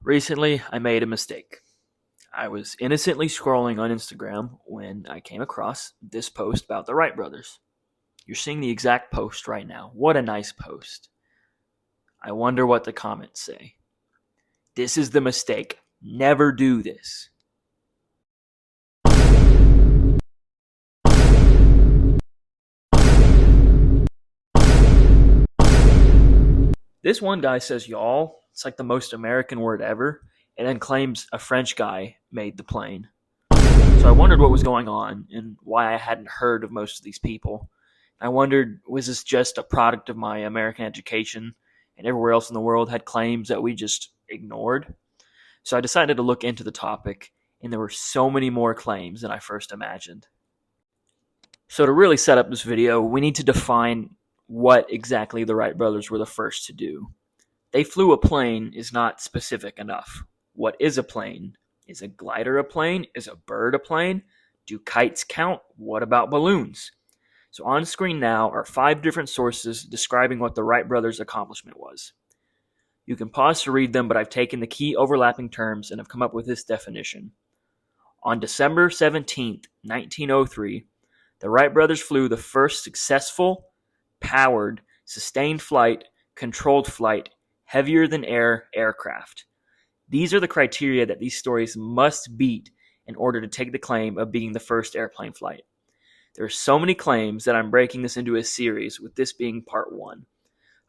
Recently, I made a mistake. I was innocently scrolling on Instagram when I came across this post about the Wright brothers. You're seeing the exact post right now. What a nice post. I wonder what the comments say. This is the mistake. Never do this. This one guy says y'all. It's like the most American word ever, and then claims a French guy made the plane. So I wondered what was going on and why I hadn't heard of most of these people. I wondered, was this just a product of my American education and everywhere else in the world had claims that we just ignored? So I decided to look into the topic, and there were so many more claims than I first imagined. So to really set up this video, we need to define what exactly the Wright brothers were the first to do. They flew a plane is not specific enough. What is a plane? Is a glider a plane? Is a bird a plane? Do kites count? What about balloons? So on screen now are 5 different sources describing what the Wright brothers' accomplishment was. You can pause to read them, but I've taken the key overlapping terms and have come up with this definition. On December 17, 1903, the Wright brothers flew the first successful, powered, sustained flight, controlled flight, heavier-than-air aircraft. These are the criteria that these stories must beat in order to take the claim of being the first airplane flight. There are so many claims that I'm breaking this into a series, with this being part 1.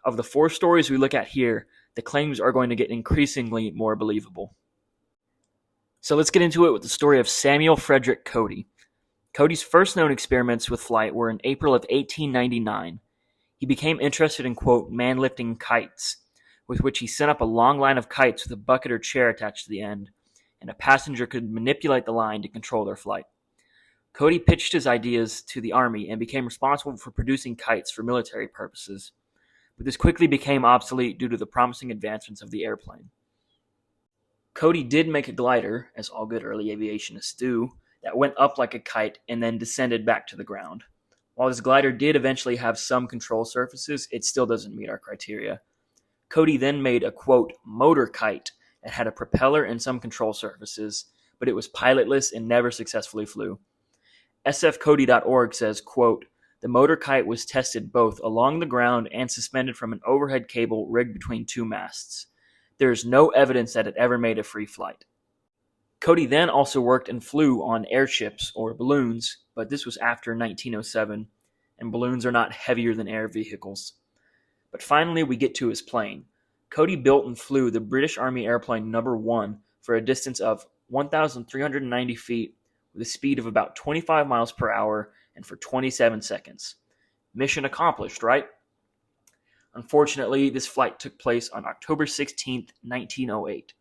Of the 4 stories we look at here, the claims are going to get increasingly more believable. So let's get into it with the story of Samuel Frederick Cody. Cody's first known experiments with flight were in April of 1899. He became interested in, quote, man-lifting kites, with which he sent up a long line of kites with a bucket or chair attached to the end, and a passenger could manipulate the line to control their flight. Cody pitched his ideas to the Army and became responsible for producing kites for military purposes, but this quickly became obsolete due to the promising advancements of the airplane. Cody did make a glider, as all good early aviationists do, that went up like a kite and then descended back to the ground. While this glider did eventually have some control surfaces, it still doesn't meet our criteria. Cody then made a, quote, motor kite that had a propeller and some control surfaces, but it was pilotless and never successfully flew. sfcody.org says, quote, the motor kite was tested both along the ground and suspended from an overhead cable rigged between 2 masts. There is no evidence that it ever made a free flight. Cody then also worked and flew on airships or balloons, but this was after 1907, and balloons are not heavier than air vehicles. But finally we get to his plane. Cody built and flew the British Army airplane No. 1 for a distance of 1,390 feet with a speed of about 25 miles per hour and for 27 seconds. Mission accomplished, right? Unfortunately, this flight took place on October 16, 1908.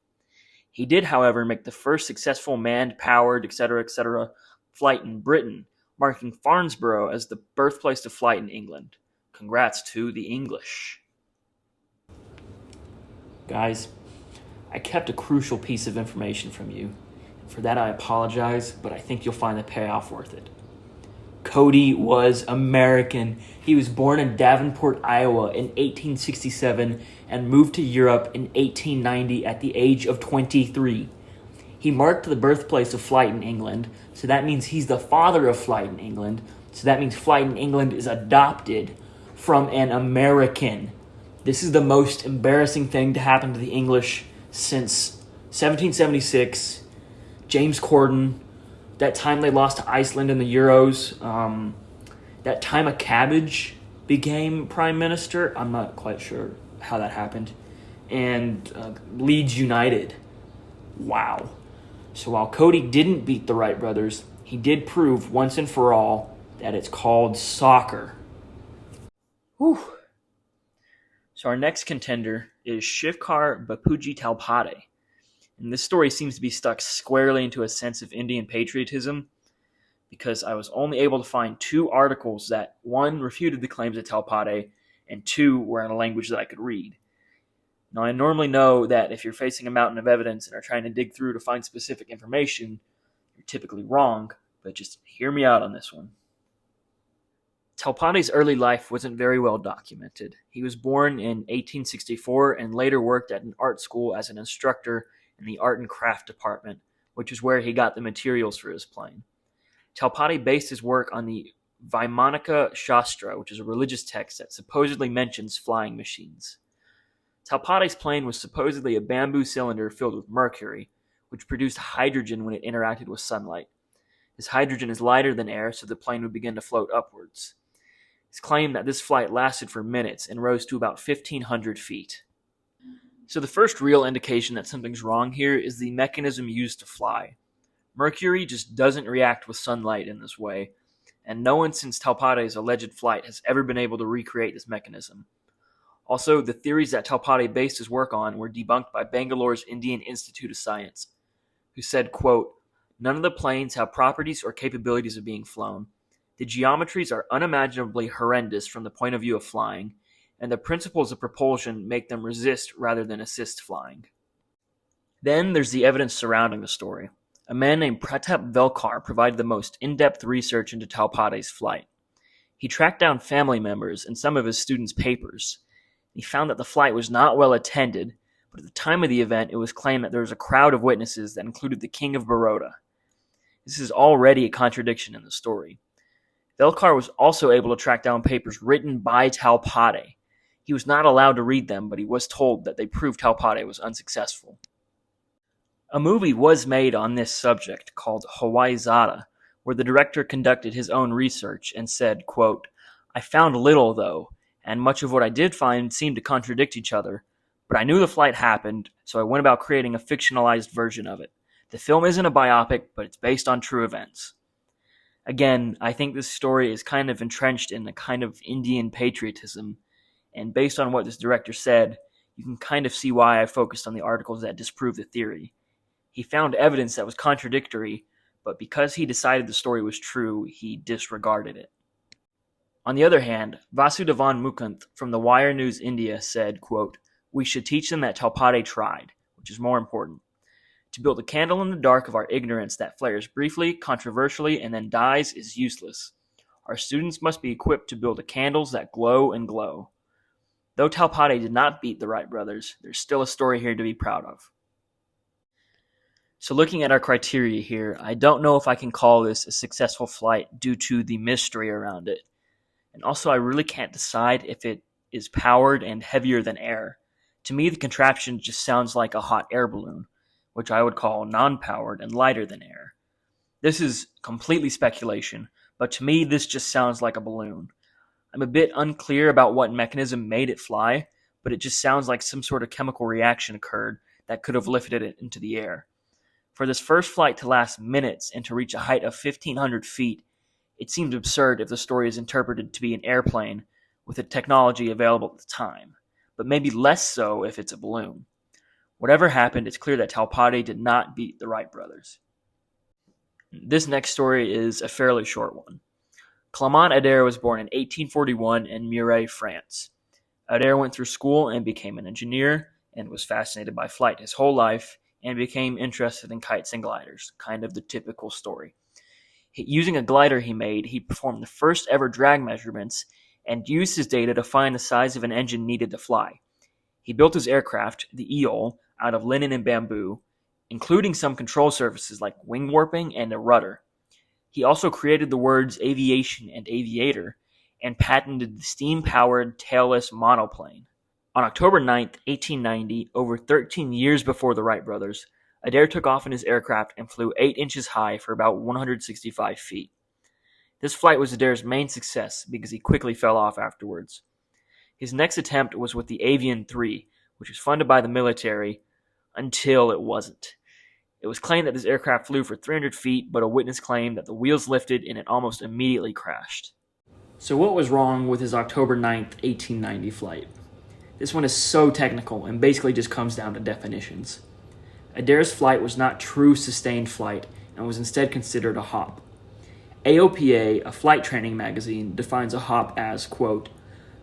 He did, however, make the first successful manned-powered, etc., flight in Britain, marking Farnborough as the birthplace of flight in England. Congrats to the English. Guys, I kept a crucial piece of information from you. For that I apologize, but I think you'll find the payoff worth it. Cody was American. He was born in Davenport, Iowa in 1867 and moved to Europe in 1890 at the age of 23. He marked the birthplace of flight in England, so that means he's the father of flight in England, so that means flight in England is adopted from an American. This is the most embarrassing thing to happen to the English since 1776, James Corden, that time they lost to Iceland in the Euros, that time a cabbage became prime minister. I'm not quite sure how that happened. And Leeds United. Wow. So while Cody didn't beat the Wright brothers, he did prove once and for all that it's called soccer. Whew. So our next contender is Shivkar Bapuji Talpade. And this story seems to be stuck squarely into a sense of Indian patriotism because I was only able to find 2 articles that, 1, refuted the claims of Talpade, and 2, were in a language that I could read. Now, I normally know that if you're facing a mountain of evidence and are trying to dig through to find specific information, you're typically wrong, but just hear me out on this one. Talpade's early life wasn't very well documented. He was born in 1864 and later worked at an art school as an instructor in the art and craft department, which is where he got the materials for his plane. Talpade based his work on the Vaimanika Shastra, which is a religious text that supposedly mentions flying machines. Talpade's plane was supposedly a bamboo cylinder filled with mercury, which produced hydrogen when it interacted with sunlight. This hydrogen is lighter than air, so the plane would begin to float upwards. It's claimed that this flight lasted for minutes and rose to about 1,500 feet. So the first real indication that something's wrong here is the mechanism used to fly. Mercury just doesn't react with sunlight in this way, and no one since Talpade's alleged flight has ever been able to recreate this mechanism. Also, the theories that Talpade based his work on were debunked by Bangalore's Indian Institute of Science, who said, quote, "None of the planes have properties or capabilities of being flown. The geometries are unimaginably horrendous from the point of view of flying, and the principles of propulsion make them resist rather than assist flying." Then there's the evidence surrounding the story. A man named Pratap Velkar provided the most in-depth research into Talpade's flight. He tracked down family members and some of his students' papers. He found that the flight was not well attended, but at the time of the event, it was claimed that there was a crowd of witnesses that included the King of Baroda. This is already a contradiction in the story. Velkar was also able to track down papers written by Talpade. He was not allowed to read them, but he was told that they proved Talpade was unsuccessful. A movie was made on this subject called Hawaii Zada, where the director conducted his own research and said, quote, "I found little, though, and much of what I did find seemed to contradict each other, but I knew the flight happened, so I went about creating a fictionalized version of it. The film isn't a biopic, but it's based on true events." Again, I think this story is kind of entrenched in a kind of Indian patriotism, and based on what this director said, you can kind of see why I focused on the articles that disprove the theory. He found evidence that was contradictory, but because he decided the story was true, he disregarded it. On the other hand, Vasudevan Mukund from the Wire News India said, quote, "We should teach them that Talpade tried, which is more important. To build a candle in the dark of our ignorance that flares briefly, controversially, and then dies is useless. Our students must be equipped to build candles that glow and glow." Though Talpade did not beat the Wright brothers, there's still a story here to be proud of. So looking at our criteria here, I don't know if I can call this a successful flight due to the mystery around it. And also I really can't decide if it is powered and heavier than air. To me, the contraption just sounds like a hot air balloon, which I would call non-powered and lighter than air. This is completely speculation, but to me this just sounds like a balloon. I'm a bit unclear about what mechanism made it fly, but it just sounds like some sort of chemical reaction occurred that could have lifted it into the air. For this first flight to last minutes and to reach a height of 1,500 feet, it seems absurd if the story is interpreted to be an airplane with the technology available at the time, but maybe less so if it's a balloon. Whatever happened, it's clear that Talpade did not beat the Wright brothers. This next story is a fairly short one. Clément Ader was born in 1841 in Muret, France. Ader went through school and became an engineer and was fascinated by flight his whole life and became interested in kites and gliders, kind of the typical story. Using a glider he made, he performed the first ever drag measurements and used his data to find the size of an engine needed to fly. He built his aircraft, the Eole, out of linen and bamboo, including some control surfaces like wing warping and a rudder. He also created the words aviation and aviator and patented the steam-powered tailless monoplane. On October 9, 1890, over 13 years before the Wright brothers, Ader took off in his aircraft and flew 8 inches high for about 165 feet. This flight was Ader's main success because he quickly fell off afterwards. His next attempt was with the Avian 3, which was funded by the military, until it wasn't. It was claimed that this aircraft flew for 300 feet, but a witness claimed that the wheels lifted and it almost immediately crashed. So what was wrong with his October 9th, 1890 flight? This one is so technical and basically just comes down to definitions. Ader's flight was not true sustained flight and was instead considered a hop. AOPA, a flight training magazine, defines a hop as, quote,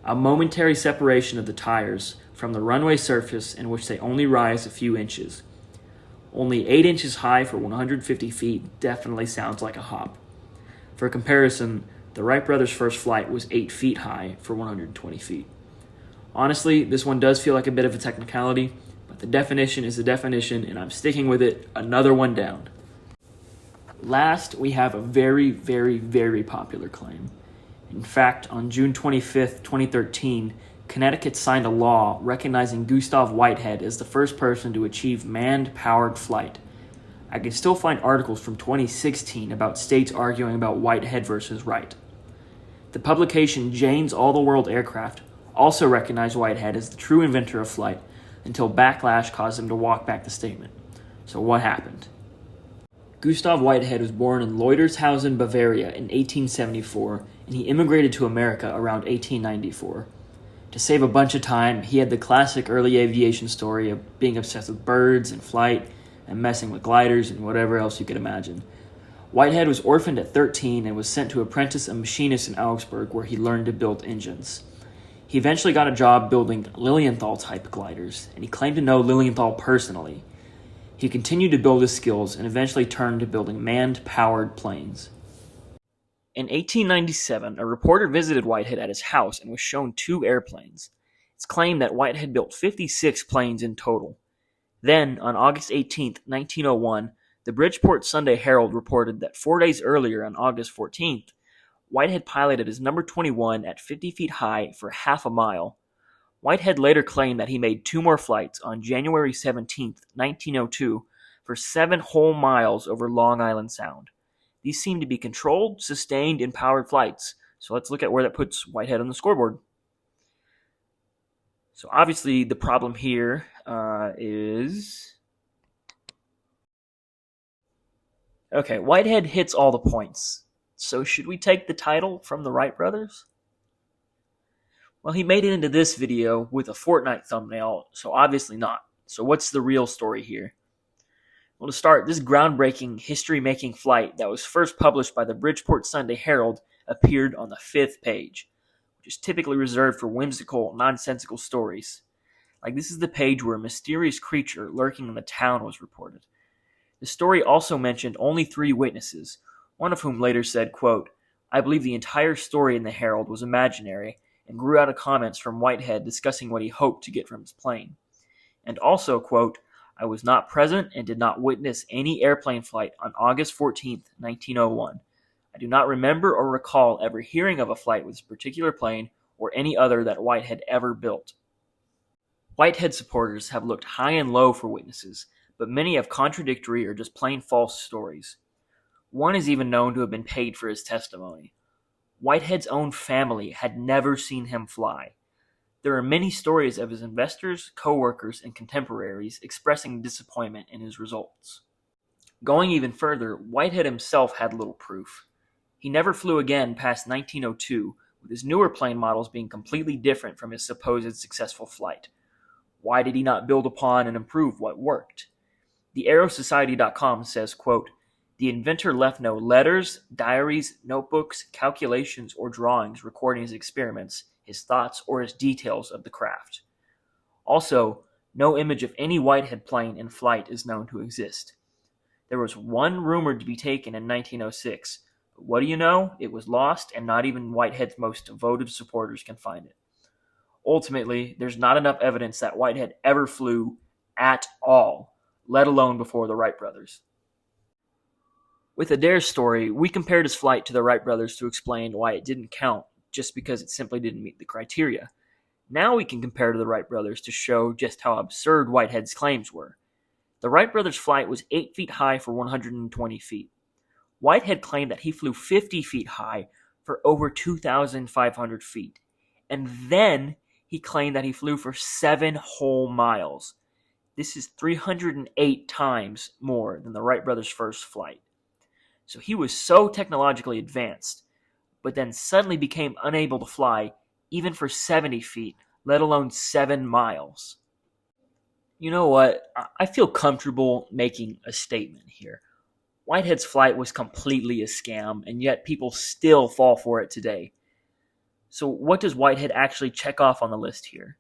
"a momentary separation of the tires from the runway surface in which they only rise a few inches. Only 8 inches high for 150 feet definitely sounds like a hop." For comparison, the Wright brothers' first flight was 8 feet high for 120 feet. Honestly, this one does feel like a bit of a technicality, but but the definition is the definition, and I'm sticking with it. Another one down. Last, we have a very, very, very popular claim. In fact, on June 25th, 2013, Connecticut signed a law recognizing Gustave Whitehead as the first person to achieve manned-powered flight. I can still find articles from 2016 about states arguing about Whitehead versus Wright. The publication Jane's All the World Aircraft also recognized Whitehead as the true inventor of flight until backlash caused him to walk back the statement. So what happened? Gustave Whitehead was born in Leutershausen, Bavaria in 1874, and he immigrated to America around 1894. To save a bunch of time, he had the classic early aviation story of being obsessed with birds and flight and messing with gliders and whatever else you could imagine. Whitehead was orphaned at 13 and was sent to apprentice a machinist in Augsburg, where he learned to build engines. He eventually got a job building Lilienthal-type gliders, and he claimed to know Lilienthal personally. He continued to build his skills and eventually turned to building manned-powered planes. In 1897, a reporter visited Whitehead at his house and was shown 2 airplanes. It's claimed that Whitehead built 56 planes in total. Then, on August 18, 1901, the Bridgeport Sunday Herald reported that 4 days earlier, on August 14th, Whitehead piloted his number 21 at 50 feet high for half a mile. Whitehead later claimed that he made 2 more flights on January 17, 1902, for 7 whole miles over Long Island Sound. These seem to be controlled, sustained, and powered flights, so let's look at where that puts Whitehead on the scoreboard. So obviously the problem here is... Okay, Whitehead hits all the points. So should we take the title from the Wright brothers? Well, he made it into this video with a Fortnite thumbnail, so obviously not. So what's the real story here? Well, to start, this groundbreaking, history-making flight that was first published by the Bridgeport Sunday Herald appeared on the 5th page, which is typically reserved for whimsical, nonsensical stories. Like, this is the page where a mysterious creature lurking in the town was reported. The story also mentioned only 3 witnesses, one of whom later said, quote, "I believe the entire story in the Herald was imaginary, and grew out of comments from Whitehead discussing what he hoped to get from his plane." And also, quote, "I was not present and did not witness any airplane flight on August 14th, 1901. I do not remember or recall ever hearing of a flight with this particular plane or any other that Whitehead ever built." Whitehead supporters have looked high and low for witnesses, but many have contradictory or just plain false stories. One is even known to have been paid for his testimony. Whitehead's own family had never seen him fly. There are many stories of his investors, co-workers, and contemporaries expressing disappointment in his results. Going even further, Whitehead himself had little proof. He never flew again past 1902, with his newer plane models being completely different from his supposed successful flight. Why did he not build upon and improve what worked? TheAerosociety.com says, quote, "The inventor left no letters, diaries, notebooks, calculations, or drawings recording his experiments, his thoughts, or his details of the craft. Also, no image of any Whitehead plane in flight is known to exist. There was one rumored to be taken in 1906, but what do you know? It was lost, and not even Whitehead's most devoted supporters can find it. Ultimately, there's not enough evidence that Whitehead ever flew at all, let alone before the Wright brothers." With Ader's story, we compared his flight to the Wright brothers to explain why it didn't count, just because it simply didn't meet the criteria. Now we can compare to the Wright brothers to show just how absurd Whitehead's claims were. The Wright brothers' flight was 8 feet high for 120 feet. Whitehead claimed that he flew 50 feet high for over 2,500 feet. And then he claimed that he flew for 7 whole miles. This is 308 times more than the Wright brothers' first flight. So he was so technologically advanced, but then suddenly became unable to fly even for 70 feet, let alone 7 miles. You know what? I feel comfortable making a statement here. Whitehead's flight was completely a scam, and yet people still fall for it today. So what does Whitehead actually check off on the list here?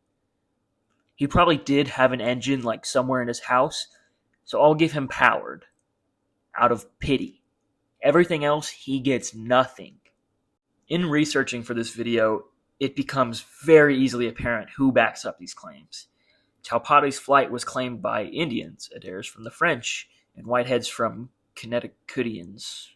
He probably did have an engine like somewhere in his house, so I'll give him powered, out of pity. Everything else, he gets nothing. In researching for this video, it becomes very easily apparent who backs up these claims. Talpade's flight was claimed by Indians, Ader's from the French, and Whitehead's from Connecticutians.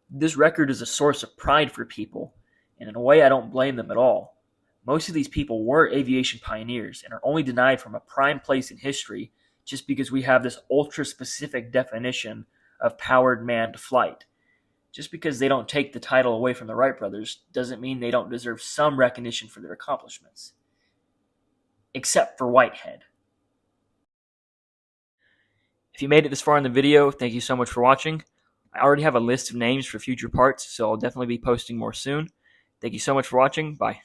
This record is a source of pride for people, and in a way I don't blame them at all. Most of these people were aviation pioneers and are only denied from a prime place in history just because we have this ultra-specific definition of powered manned flight. Just because they don't take the title away from the Wright brothers doesn't mean they don't deserve some recognition for their accomplishments. Except for Whitehead. If you made it this far in the video, thank you so much for watching. I already have a list of names for future parts, so I'll definitely be posting more soon. Thank you so much for watching. Bye.